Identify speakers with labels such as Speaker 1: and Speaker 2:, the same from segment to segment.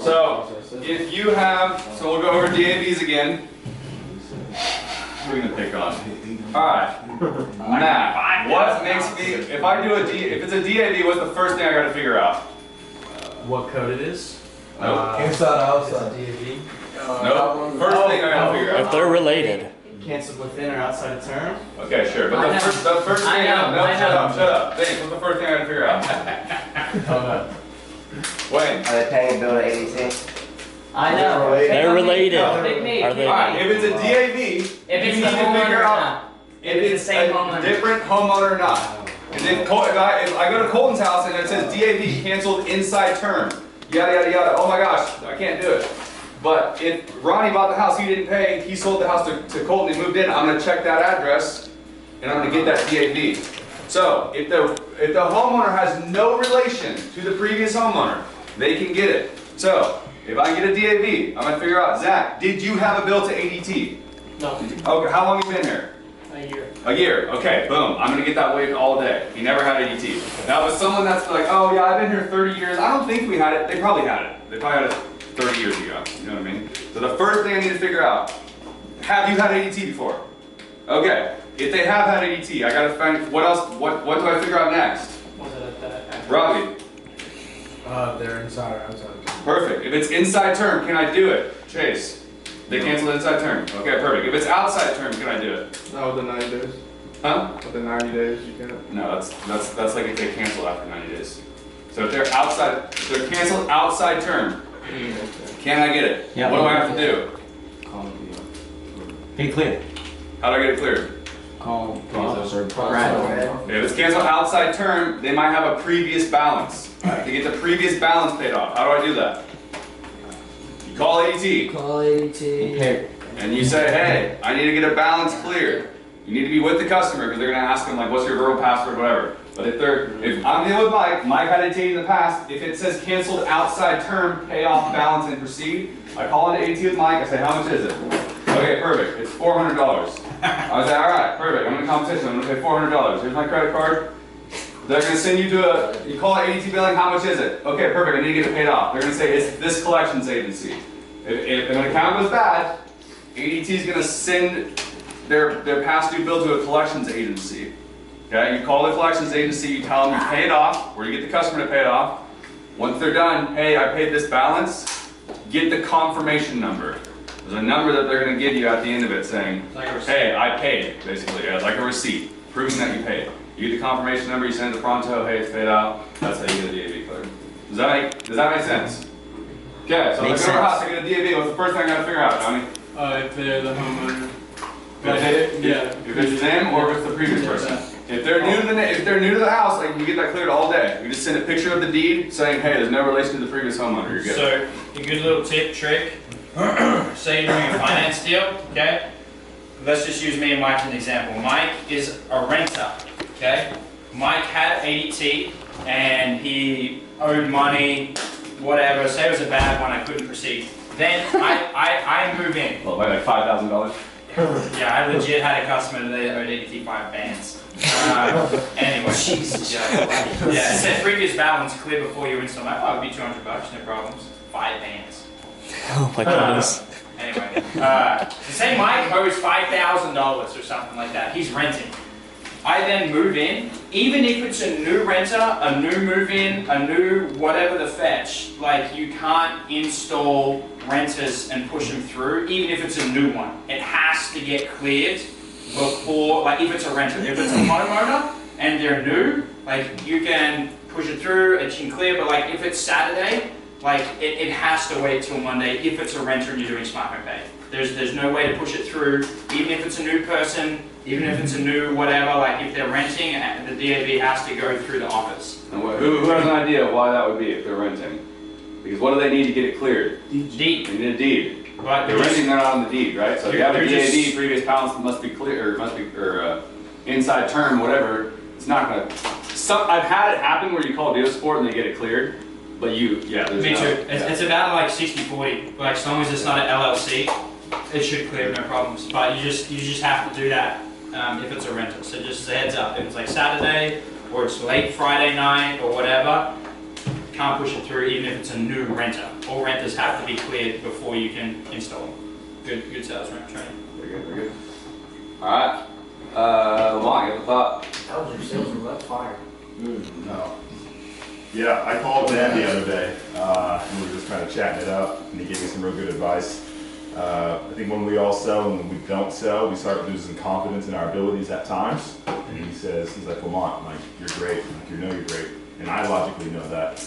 Speaker 1: So if you have, so we'll go over DAVs again. We're gonna pick on. All right. Now, what makes me, if I do if it's a DAV, what's the first thing I gotta figure out?
Speaker 2: What code it is?
Speaker 1: Nope.
Speaker 3: Inside, outside.
Speaker 2: DAV.
Speaker 1: Nope. First thing I gotta figure
Speaker 4: If
Speaker 1: out.
Speaker 4: they're related.
Speaker 2: Canceled within or outside of term?
Speaker 1: Okay, sure. But the first thing shut up. Thanks. What's the first thing I gotta figure out? Wayne.
Speaker 3: Are they paying a bill to ADT?
Speaker 5: I know.
Speaker 4: They're related.
Speaker 5: No, pick me.
Speaker 4: Are they?
Speaker 1: Alright, if it's a DAV,
Speaker 5: If
Speaker 1: you
Speaker 5: it's
Speaker 1: need
Speaker 5: the
Speaker 1: to
Speaker 5: homeowner
Speaker 1: figure
Speaker 5: or
Speaker 1: out
Speaker 5: not.
Speaker 1: if it's
Speaker 5: the same
Speaker 1: a
Speaker 5: homeowner.
Speaker 1: different homeowner or not. And if I go to Colton's house and it says DAV canceled inside term, yada yada yada, oh my gosh, I can't do it. But if Ronnie bought the house, he didn't pay, he sold the house to Colton, he moved in, I'm gonna check that address and I'm gonna get that DAV. So if the homeowner has no relation to the previous homeowner, they can get it. So if I get a DAV, I'm gonna figure out, Zach, did you have a bill to ADT?
Speaker 5: No.
Speaker 1: Okay, how long have you been here?
Speaker 5: A year.
Speaker 1: A year. Okay, boom. I'm gonna get that waived all day. He never had ADT. Now, with someone that's like, oh yeah, I've been here 30 years. I don't think we had it. They probably had it. They probably had it 30 years ago. You know what I mean? So the first thing I need to figure out, have you had ADT before? Okay. If they have had ADT, I gotta find what else. What do I figure out next?
Speaker 5: Was it at that?
Speaker 1: Robbie.
Speaker 3: They're inside or outside.
Speaker 1: Perfect. If it's inside term, can I do it? Chase. They canceled inside term. Okay, perfect. If it's outside term, can I do it?
Speaker 6: Not within 90 days.
Speaker 1: Huh?
Speaker 6: Within 90 days, you can't.
Speaker 1: No, that's like if they cancel after 90 days. So if they're outside, if they're canceled outside term, can I get it?
Speaker 4: Yeah.
Speaker 1: What do I have to do?
Speaker 4: Get clear.
Speaker 1: How do I get it cleared?
Speaker 4: Call the officer.
Speaker 1: If it's canceled outside term, they might have a previous balance. To get the previous balance paid off, how do I do that? You call ADT
Speaker 5: Call ADT.
Speaker 1: and you say, hey, I need to get a balance cleared. You need to be with the customer because they're going to ask them like, what's your verbal password, whatever. But if I'm dealing with Mike had ADT in the past, if it says canceled outside term, pay off balance and proceed, I call into ADT with Mike, I say, how much is it? Okay, perfect, it's $400. I say, all right, perfect, I'm in competition, I'm going to pay $400. Here's my credit card. They're going to send you to you call ADT billing, how much is it? Okay, perfect, I need to get it paid off. They're going to say, it's this collections agency. If an account goes bad, ADT is going to send their past due bill to a collections agency. Okay, you call the collections agency, you tell them you pay it off, or you get the customer to pay it off. Once they're done, hey, I paid this balance, get the confirmation number. There's a number that they're going to give you at the end of it saying, hey, I paid, basically, like a receipt, proving that you paid. You get the confirmation number, you send it to Pronto, hey, it's paid out, that's how you get a DAV cleared. Does that make sense? Okay, so if I go to our house, I get a DAV, what's the first thing I got to figure out, Johnny?
Speaker 6: If they're the homeowner.
Speaker 1: If it's them or if it's the previous person. If they're new to the house, like you get that cleared all day. You just send a picture of the deed saying, hey, there's no relation to the previous homeowner. You're good.
Speaker 2: So, a good little tip, trick. Say you're doing a finance deal, okay? Let's just use me and Mike as an example. Mike is a renter, okay? Mike had ADT and he owed money, whatever. Say it was a bad one, I couldn't proceed. Then I move in.
Speaker 1: Well, by like $5,000.
Speaker 2: Yeah, I legit had a customer today that owed 85 bands. Anyway. Jesus. Yeah, it said previous balance clear before you install. Like, oh, it'd be $200, no problems. 5 bands.
Speaker 4: Oh my goodness.
Speaker 2: Anyway, say Mike owes $5,000 or something like that. He's renting. I then move in, even if it's a new renter, a new move-in, a new whatever the fetch, like you can't install renters and push them through, even if it's a new one. It has to get cleared before, like if it's a renter. If it's a homeowner and they're new, like you can push it through, it can clear, but like if it's Saturday, like it has to wait till Monday if it's a renter and you're doing Smart Home Pay. There's no way to push it through, even if it's a new person, even if it's a new whatever, like if they're renting, the DAV has to go through the office.
Speaker 1: And who has an idea of why that would be if they're renting? Because what do they need to get it cleared?
Speaker 2: Deed.
Speaker 1: They need a deed.
Speaker 2: But
Speaker 1: They're renting, they're not on the deed, right? So if you have a
Speaker 2: You're
Speaker 1: DAV,
Speaker 2: just-
Speaker 1: previous balance must be clear, or inside term, whatever. It's not gonna. I've had it happen where you call deal support and they get it cleared, but there's
Speaker 2: Me
Speaker 1: no.
Speaker 2: too. It's about like 60-40. Like as long as it's not an LLC, it should clear no problems. But you just have to do that if it's a rental. So just a heads up, if it's like Saturday or it's late Friday night or whatever, can't push it through even if it's a new renter. all renters have to be cleared before you can install them. Good sales rep training.
Speaker 1: Very good, very good. Alright. Lamont, you have a thought?
Speaker 5: That was your sales rep fire.
Speaker 7: No. Yeah, I called Dan the other day, and we were just kind of chatting it up, and he gave me some real good advice. I think when we all sell and when we don't sell, we start losing confidence in our abilities at times. And he says, he's like, Lamont, like, you're great, like, you know you're great. And I logically know that.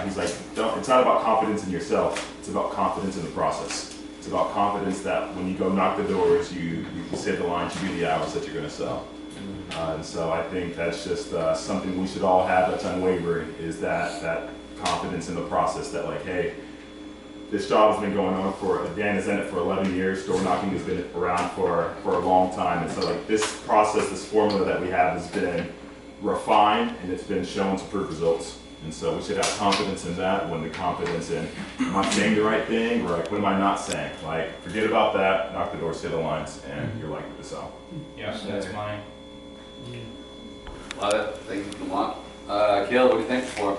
Speaker 7: He's like, it's not about confidence in yourself, it's about confidence in the process. It's about confidence that when you go knock the doors, you say the lines, you do the hours that you're gonna sell. And so I think that's just something we should all have that's unwavering, is that confidence in the process that like, hey, this job has been going on Dan has in it for 11 years, door knocking has been around for a long time. And so like this process, this formula that we have has been refined and it's been shown to prove results. And so we should have confidence in that. When the confidence in, am I saying the right thing, or like, what am I not saying? Like, forget about that, knock the door, say the lines, and you're likely to sell.
Speaker 2: Yeah, that's mine.
Speaker 1: Love it. Thank you, Lamont. Caleb, what do you think for?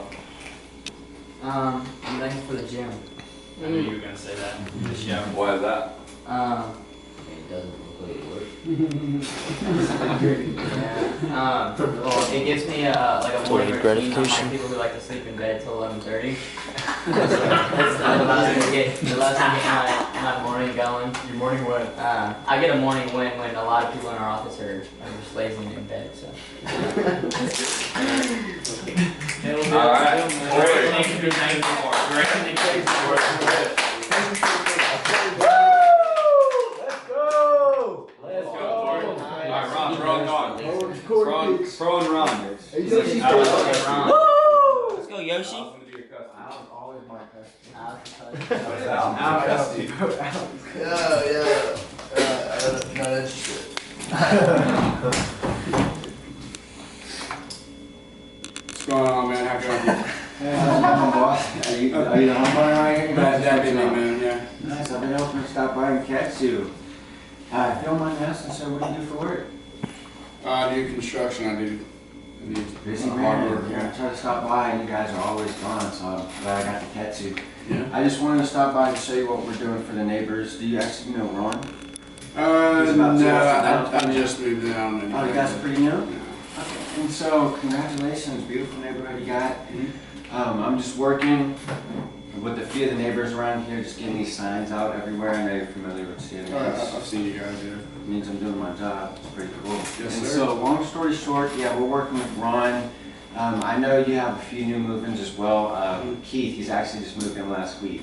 Speaker 5: I'm thankful for the gym.
Speaker 2: I knew you were gonna say that. Just yeah.
Speaker 1: Why is that?
Speaker 3: It doesn't look like it works.
Speaker 5: Yeah. Well, it gives me like a morning
Speaker 4: Delayed
Speaker 5: routine. I'm
Speaker 4: gratification.
Speaker 5: like people who like to sleep in bed till 11:30. That allows me to get my morning going.
Speaker 6: Your morning win.
Speaker 5: I get a morning win when a lot of people in our office are just lazy and in bed. So.
Speaker 1: Alright.
Speaker 2: Great thing to be thankful for. Great thing to be thankful for.
Speaker 1: Alright, Ron, throw and Ron. Throw and Ron.
Speaker 4: Let's go, Yoshi.
Speaker 3: Alan's always my customer.
Speaker 6: Not interested. What's going on, man? How can I help
Speaker 3: Hey, how's it going, boss? Are you the homeowner right here?
Speaker 6: you? Bad deputy, man, yeah.
Speaker 3: Nice, I've been hoping to stop by and catch you. If you don't mind asking, sir, what do you do for work?
Speaker 6: I do construction, I do
Speaker 3: Busy
Speaker 6: hard
Speaker 3: man.
Speaker 6: work,
Speaker 3: Yeah, I try to stop by and you guys are always gone, so I'm glad I got to catch you.
Speaker 6: Yeah.
Speaker 3: I just wanted to stop by to show you what we're doing for the neighbors. Do you actually know Ron?
Speaker 6: No, I just moved down. And
Speaker 3: Oh, you guys are pretty new?
Speaker 6: Yeah.
Speaker 3: Okay. And so, congratulations, beautiful neighborhood you got. I'm just working with a few of the neighbors around here, just getting these signs out everywhere. I know you're familiar with seeing this.
Speaker 6: I've seen you guys, yeah.
Speaker 3: It means I'm doing my job. It's pretty cool.
Speaker 6: Yes,
Speaker 3: And
Speaker 6: sir.
Speaker 3: so, long story short, yeah, we're working with Ron. I know you have a few new move-ins as well. Keith, he's actually just moved in last week.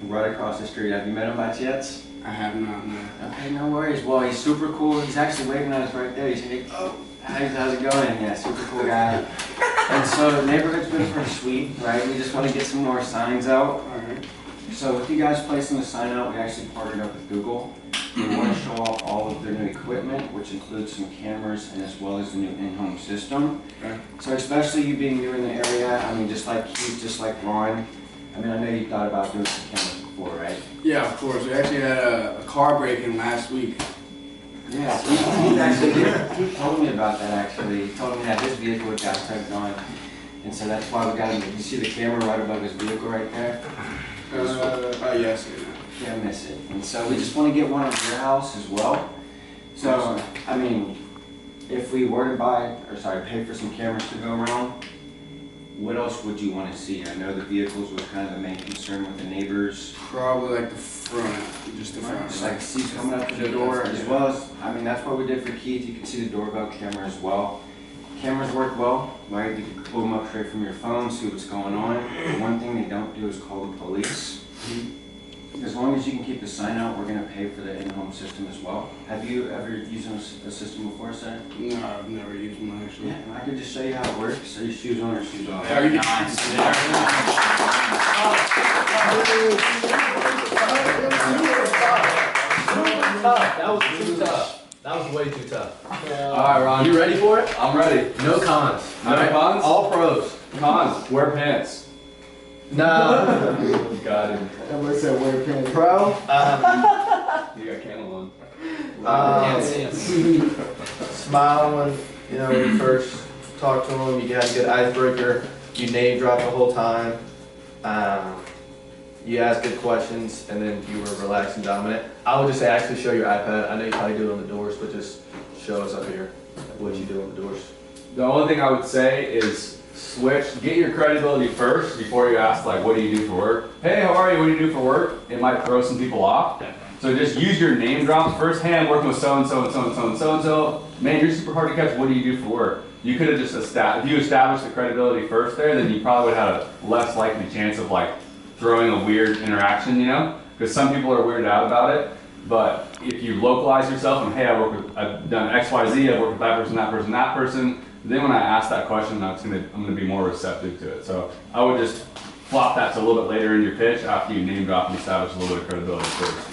Speaker 3: Right across the street. Have you met him by chance?
Speaker 6: I have not, no.
Speaker 3: Okay, no worries. Well, he's super cool. He's actually waving at us right there. He's like, oh, how's it going? Yeah, super cool guy. And so the neighborhood's been pretty sweet, right? We just want to get some more signs out.
Speaker 6: Alright.
Speaker 3: So with you guys placing the sign out, we actually partnered up with Google. We want to show off all of their new equipment, which includes some cameras and as well as the new in-home system.
Speaker 6: Okay.
Speaker 3: So especially you being new in the area, I mean, just like Keith, just like Ron, I mean, I know you thought about doing some cameras before, right?
Speaker 6: Yeah, of course. We actually had a car break-in last week.
Speaker 3: Yeah, he actually he told me about that actually. He told me that his vehicle got tugged on. And so that's why we got him. You see the camera right above his vehicle right there?
Speaker 6: Oh, yes, yeah.
Speaker 3: Can't miss it. And so we just want to get one on your house as well. So, I mean, if we were to pay for some cameras to go around, what else would you want to see? I know the vehicles was kind of the main concern with the neighbors.
Speaker 6: Probably like the front, just the front.
Speaker 3: Just like seats coming up to the door, as well as, I mean, that's what we did for Keith. You can see the doorbell camera as well. Cameras work well, right? You can pull them up straight from your phone, see what's going on. The one thing they don't do is call the police. As long as you can keep the sign out, we're going to pay for the in-home system as well. Have you ever used a system before, sir?
Speaker 6: No, I've never used one actually.
Speaker 3: Yeah, and I could just show you how it works. Are your shoes on or shoes off?
Speaker 6: Very
Speaker 2: Nice.
Speaker 8: That was too tough. That was way too tough.
Speaker 1: Alright, Ron.
Speaker 8: You ready for it?
Speaker 1: I'm ready.
Speaker 8: No cons.
Speaker 1: No cons?
Speaker 8: All pros.
Speaker 1: Cons. Wear pants.
Speaker 8: No.
Speaker 1: Got him.
Speaker 6: Everybody said wear pants.
Speaker 8: Pro.
Speaker 1: You got candle on.
Speaker 5: Can't see him.
Speaker 8: Smile when you first talk to them. You got a good icebreaker. You name drop the whole time. you asked good questions, and then you were relaxed and dominant. I would just say actually show your iPad. I know you probably do it on the doors, but just show us up here what you do on the doors.
Speaker 1: The only thing I would say is get your credibility first before you ask like, what do you do for work? Hey, how are you? What do you do for work? It might throw some people off. So just use your name drops first. Hey, I'm working with so-and-so and so-and-so and so-and-so. Man, you're super hard to catch. What do you do for work? You could have just if you established the credibility first there, then you probably would have a less likely chance of like throwing a weird interaction, you know? Because some people are weirded out about it. But if you localize yourself and hey, I've done X, Y, Z, I've worked with that person, that person, that person, then when I ask that question, I'm gonna be more receptive to it. So I would just flop that to a little bit later in your pitch after you name drop and establish a little bit of credibility first.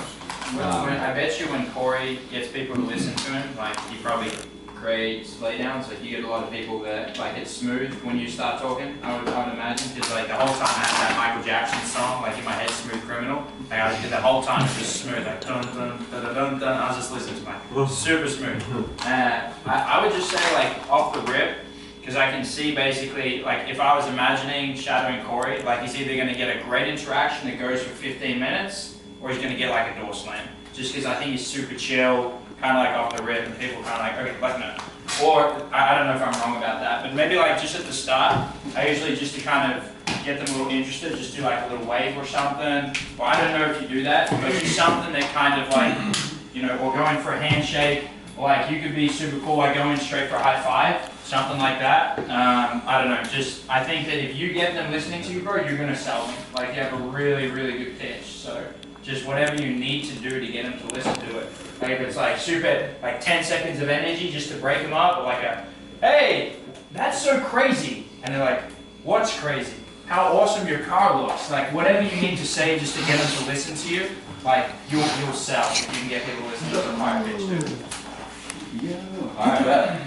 Speaker 2: I bet you when Corey gets people to listen to him, like he probably creates laydowns, like you get a lot of people that like it's smooth when you start talking, I would imagine, because like the whole time I had that Michael Jackson song, like in my head, Smooth Criminal, like I did the whole time, it was just smooth, like dun dun dun dun dun dun, I was just listening to my, super smooth. I would just say like off the rip, because I can see basically, like if I was imagining shadowing Corey, like he's either going to get a great interaction that goes for 15 minutes, or he's going to get like a door slam. Just because I think he's super chill, kind of like off the rip, and people kind of like, okay, like no. Or, I don't know if I'm wrong about that, but maybe like just at the start, I usually just to kind of get them a little interested, just do like a little wave or something. Well, I don't know if you do that, but do something that kind of like, you know, or going for a handshake, or like you could be super cool, like going straight for a high five, something like that. I don't know, just, I think that if you get them listening to you, bro, you're going to sell them. Like you have a really, really good pitch, so. Just whatever you need to do to get them to listen to it. Like if it's like super, like 10 seconds of energy just to break them up, or like a, hey, that's so crazy. And they're like, what's crazy? How awesome your car looks. Like whatever you need to say just to get them to listen to you, like you'll sell if you can get people to listen to the higher pitch too.
Speaker 1: Yeah. Alright, bet.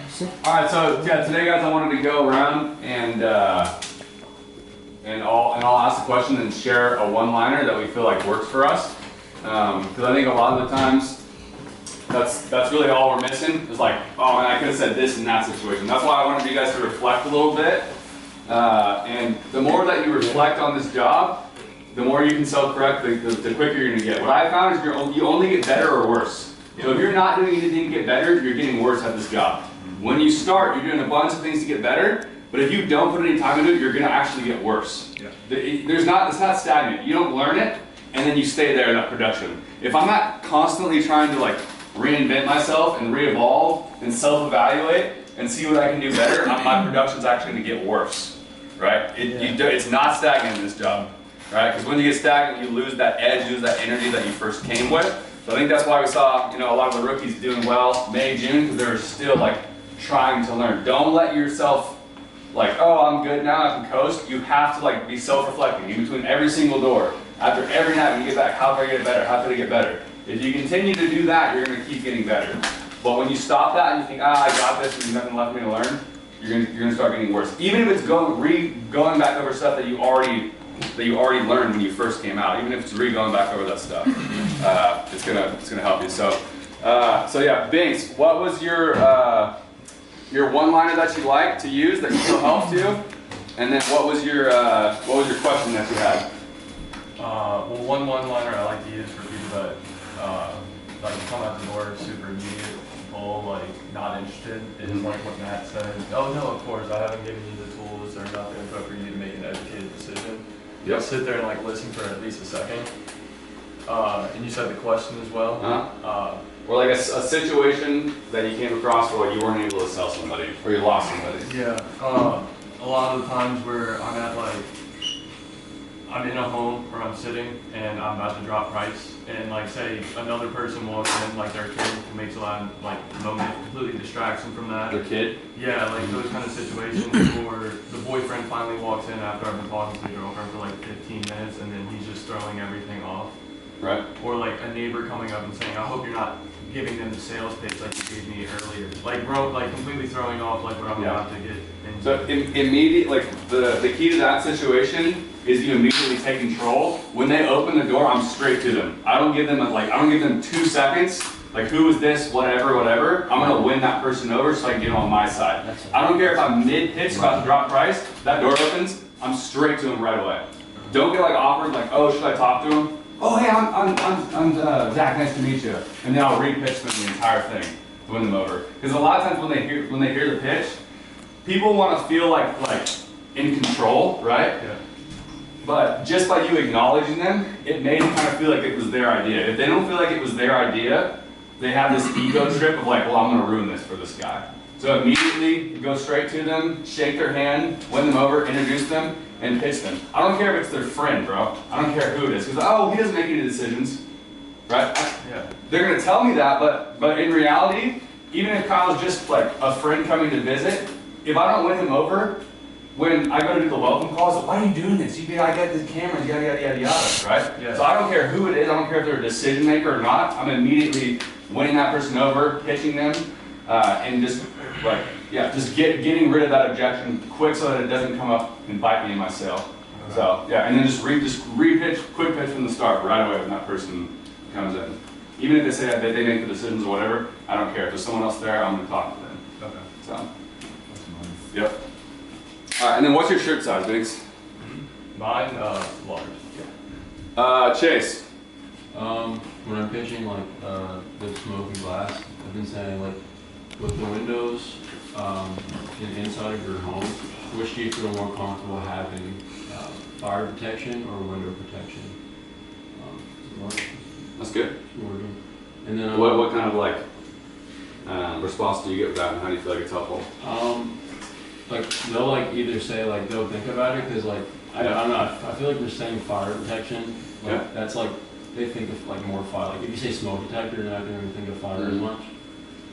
Speaker 1: Alright, so yeah, today guys I wanted to go around and I'll ask a question and share a one-liner that we feel like works for us. Because I think a lot of the times, that's really all we're missing. Is like, oh, and I could have said this in that situation. That's why I wanted you guys to reflect a little bit. And the more that you reflect on this job, the more you can self-correct, the quicker you're gonna get. What I found is you only get better or worse. So if you're not doing anything to get better, you're getting worse at this job. When you start, you're doing a bunch of things to get better. But if you don't put any time into it, you're going to actually get worse. Yeah. It's not stagnant. You don't learn it, and then you stay there in that production. If I'm not constantly trying to like reinvent myself and re-evolve and self-evaluate and see what I can do better, my production's actually going to get worse, right? It's not stagnant in this job, right? Because when you get stagnant, you lose that edge, you lose that energy that you first came with. So I think that's why we saw, a lot of the rookies doing well May, June, because they're still like trying to learn. Don't let yourself like, oh, I'm good now, I can coast. You have to like be self-reflecting in between every single door. After every night when you get back, how can I get better? How can I get better? If you continue to do that, you're gonna keep getting better. But when you stop that and you think, I got this and there's nothing left for me to learn, you're gonna start getting worse. Even if it's going back over stuff that you already learned when you first came out, even if it's going back over that stuff, it's gonna help you. So yeah, Binks, what was your one-liner that you like to use that you feel helps you, and then what was your question that you had?
Speaker 9: Well, one-liner I like to use for people that like come out the door super immediate, full, like not interested, is like what Matt said. Oh no, of course I haven't given you the tools or nothing, but for you to make an educated decision.
Speaker 1: Yep.
Speaker 9: Sit there and like listen for at least a second. And you said the question as well.
Speaker 1: Or like a situation that you came across where you weren't able to sell somebody, or you lost somebody.
Speaker 9: Yeah. A lot of the times where I'm in a home where I'm sitting and I'm about to drop price, and like say another person walks in, like their kid makes a lot of like moment, completely distracts them from that.
Speaker 1: Their kid?
Speaker 9: Yeah, like those kind of situations where the boyfriend finally walks in after I've been talking to the girlfriend for like 15 minutes, and then he's just throwing everything off.
Speaker 1: Right.
Speaker 9: Or like a neighbor coming up and saying, I hope you're not giving them the sales pitch like you gave me earlier. Like completely throwing off like what I'm about to get into.
Speaker 1: So immediate, like the key to that situation is you immediately take control. When they open the door, I'm straight to them. I don't give them 2 seconds. Like who is this, whatever. I'm gonna win that person over so I can get them on my side. I don't care if I'm mid-pitch about to drop price, that door opens, I'm straight to them right away. Don't get like awkward, like, oh, should I talk to him? Oh, hey, I'm Zach, nice to meet you. And then I'll re-pitch them the entire thing to win them over. Because a lot of times when they hear the pitch, people want to feel like in control, right?
Speaker 9: Yeah.
Speaker 1: But just by you acknowledging them, it made them kind of feel like it was their idea. If they don't feel like it was their idea, they have this ego trip of like, well, I'm gonna ruin this for this guy. So immediately go straight to them, shake their hand, win them over, introduce them, and pitch them. I don't care if it's their friend, bro. I don't care who it is. Because, oh, he doesn't make any decisions, right?
Speaker 9: Yeah.
Speaker 1: They're gonna tell me that, but in reality, even if Kyle's just like a friend coming to visit, if I don't win him over, when I go to do the welcome calls, like, why are you doing this? You gotta get the cameras, yada, yada, yada, yada, right?
Speaker 9: Yeah.
Speaker 1: So I don't care who it is, I don't care if they're a decision maker or not, I'm immediately winning that person over, pitching them, and just like, yeah, just getting rid of that objection quick so that it doesn't come up and bite me in my sale. So, yeah, and then just re-pitch, quick pitch from the start, right away when that person comes in. Even if they say that they make the decisions or whatever, I don't care. If there's someone else there, I'm gonna talk to them.
Speaker 9: Okay.
Speaker 1: So, yep. All right, and then what's your shirt size, Biggs?
Speaker 9: Mine, large.
Speaker 1: Chase.
Speaker 10: When I'm pitching like the smoky glass, I've been saying like with the windows inside of your home, which do you feel more comfortable having, fire protection or window protection?
Speaker 1: That's good.
Speaker 10: And then
Speaker 1: What kind of like response do you get with that, and how do you feel like it's helpful?
Speaker 10: like they'll like either say like they'll think about it because like I don't know, I feel like they're saying fire protection. Like,
Speaker 1: Yeah.
Speaker 10: That's like they think of like more fire. Like if you say smoke detector, they're not going to think of fire as much.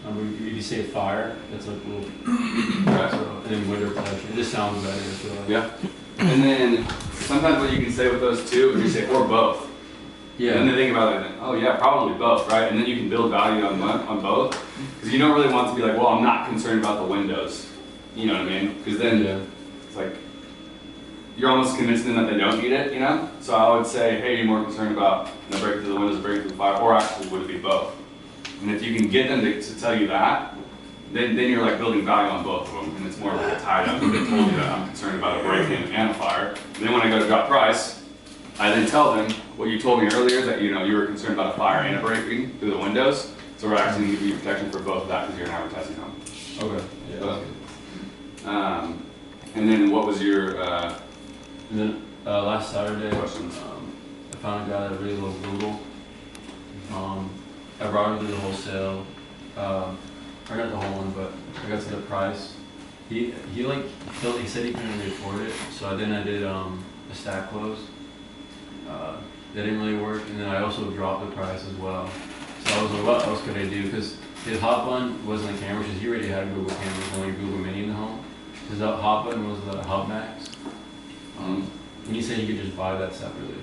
Speaker 10: If you say fire, that's like a little. So, and then window protection, it just sounds better. I feel like.
Speaker 1: Yeah. And then sometimes what you can say with those two is you say or both.
Speaker 10: Yeah.
Speaker 1: And then they think about it, and, oh yeah, probably both, right? And then you can build value on both. Because you don't really want to be like, well, I'm not concerned about the windows. You know what I mean? Because then it's like, you're almost convincing them that they don't need it, you know? So I would say, hey, you're more concerned about breaking through the windows, breaking through the fire, or actually would it be both? And if you can get them to tell you that, then you're like building value on both of them, and it's more like a tie-down. They told you that I'm concerned about a break-in and a fire. And then when I go to drop price, I then tell them what you told me earlier, that you were concerned about a fire and a break-in through the windows. So we're actually going to give you protection for both of that because you're an advertising home.
Speaker 10: Okay. Yeah.
Speaker 1: And then what was your
Speaker 10: And then last Saturday,
Speaker 1: questions?
Speaker 10: I found a guy that really loved Google. I brought him through the wholesale, or not the whole one, but I got to the price. He said he couldn't really afford it, so then I did a stack close. That didn't really work, and then I also dropped the price as well. So I was like, what else could I do? Because his hot button wasn't a camera, because he already had Google cameras, only Google Mini in the home. His hot button was the Hub Max. And he said you could just buy that separately.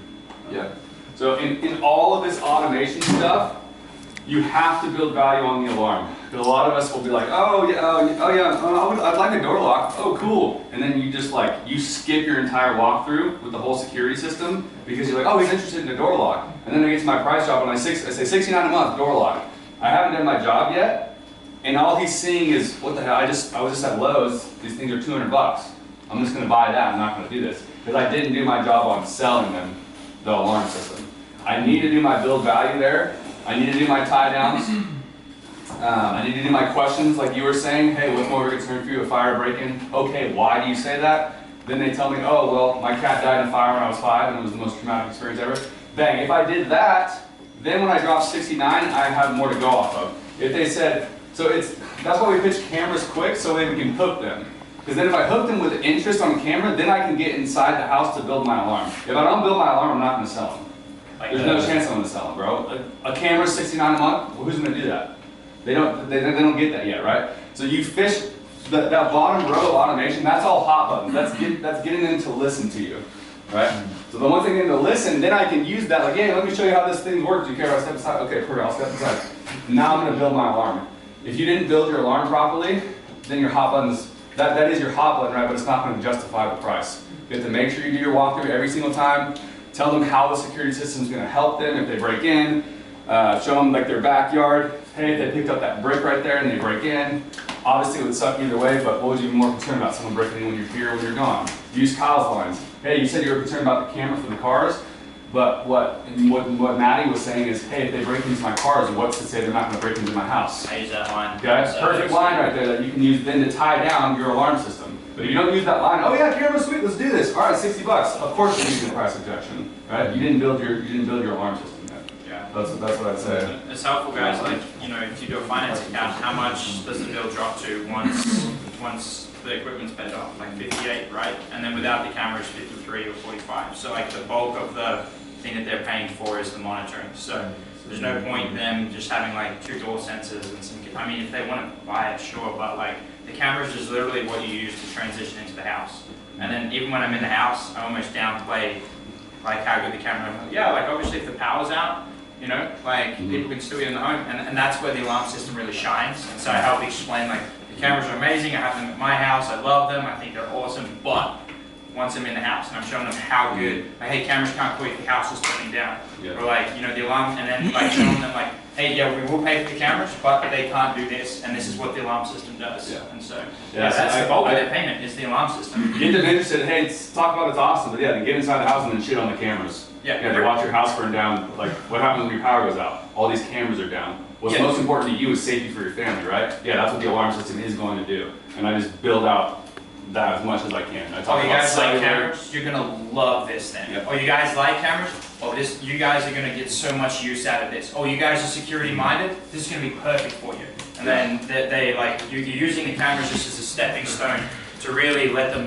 Speaker 1: Yeah. So in all of this automation stuff, you have to build value on the alarm. Because a lot of us will be like, I'd like a door lock. Oh, cool. And then you just like, you skip your entire walkthrough with the whole security system because you're like, oh, he's interested in a door lock. And then I get to my price drop and I say $69 a month, door lock. I haven't done my job yet. And all he's seeing is, what the hell, I was just at Lowe's, these things are $200. I'm just gonna buy that, I'm not gonna do this. Because I didn't do my job on selling them the alarm system. I need to do my build value there. I need to do my tie downs. I need to do my questions like you were saying. Hey, what's more of a concern for you, a fire break-in? Okay, why do you say that? Then they tell me, oh, well, my cat died in a fire when I was 5 and it was the most traumatic experience ever. Bang, if I did that, then when I drop 69, I have more to go off of. If they said, that's why we pitch cameras quick so that we can hook them. Because then if I hook them with interest on camera, then I can get inside the house to build my alarm. If I don't build my alarm, I'm not going to sell them. There's no chance I'm going to sell them, bro. A camera's $69 a month, well, who's going to do that? They don't get that yet, right? So you fish that bottom row of automation, that's all hot buttons. That's getting them to listen to you, right? So the one thing getting them to listen, then I can use that, like, hey, let me show you how this thing works. Do you care if I step aside? Okay, perfect, I'll step aside. Now I'm going to build my alarm. If you didn't build your alarm properly, then your hot buttons, that is your hot button, right? But it's not going to justify the price. You have to make sure you do your walkthrough every single time. Tell them how the security system is going to help them if they break in. Show them like their backyard. Hey, if they picked up that brick right there and they break in, obviously it would suck either way, but what would you be more concerned about? Someone breaking in when you're here, when you're gone? Use Kyle's lines. Hey, you said you were concerned about the camera for the cars, but what Maddie was saying is, hey, if they break into my cars, what's to say they're not gonna break into my house?
Speaker 2: I use that line.
Speaker 1: Okay,
Speaker 2: So
Speaker 1: perfect line right there that you can use then to tie down your alarm system. But if you don't use that line, oh yeah, camera's sweet, let's do this. All right, $60. Of course you're using price objection, right? You didn't build your alarm system yet.
Speaker 2: Yeah.
Speaker 1: That's what I'd say.
Speaker 2: It's helpful, guys. Like, you know, if you do a finance account, how much does the bill drop to once the equipment's paid off? Like 58, right? And then without the cameras, 53 or 45. So like the bulk of the thing that they're paying for is the monitoring. So there's no point in them just having like 2 door sensors and some. I mean, if they want to buy it, sure, but like the cameras is literally what you use to transition into the house. And then even when I'm in the house, I almost downplay like how good the camera. I'm like, yeah, like obviously if the power's out, you know, like people can still get in the home, and that's where the alarm system really shines. And so I help explain like the cameras are amazing. I have them at my house. I love them. I think they're awesome. But once I'm in the house and I'm showing them how good, like, hey, cameras can't quit if the house is burning down, or like, you know, the alarm, and then like showing them like, hey, yeah, we will pay for the cameras, but they can't do this, and this is what the alarm system does.
Speaker 1: Yeah.
Speaker 2: And so,
Speaker 1: Yeah, so
Speaker 2: that's the bulk of their payment is the alarm system.
Speaker 1: Get them interested. Hey, talk about it's awesome, but yeah, then get inside the house and then shit on the cameras.
Speaker 2: Yeah.
Speaker 1: They watch your house burn down. Like, what happens when your power goes out? All these cameras are down. What's most important to you is safety for your family, right? Yeah, that's what the alarm system is going to do. And I just build out that as much as I can. I talk
Speaker 2: Oh, you
Speaker 1: about
Speaker 2: guys like
Speaker 1: cellular.
Speaker 2: cameras? You're gonna love this then.
Speaker 1: Yep.
Speaker 2: Oh, you guys like cameras? Oh, this, you guys are gonna get so much use out of this. Oh, you guys are security minded? This is gonna be perfect for you. And then they like, you're using the cameras just as a stepping stone to really let them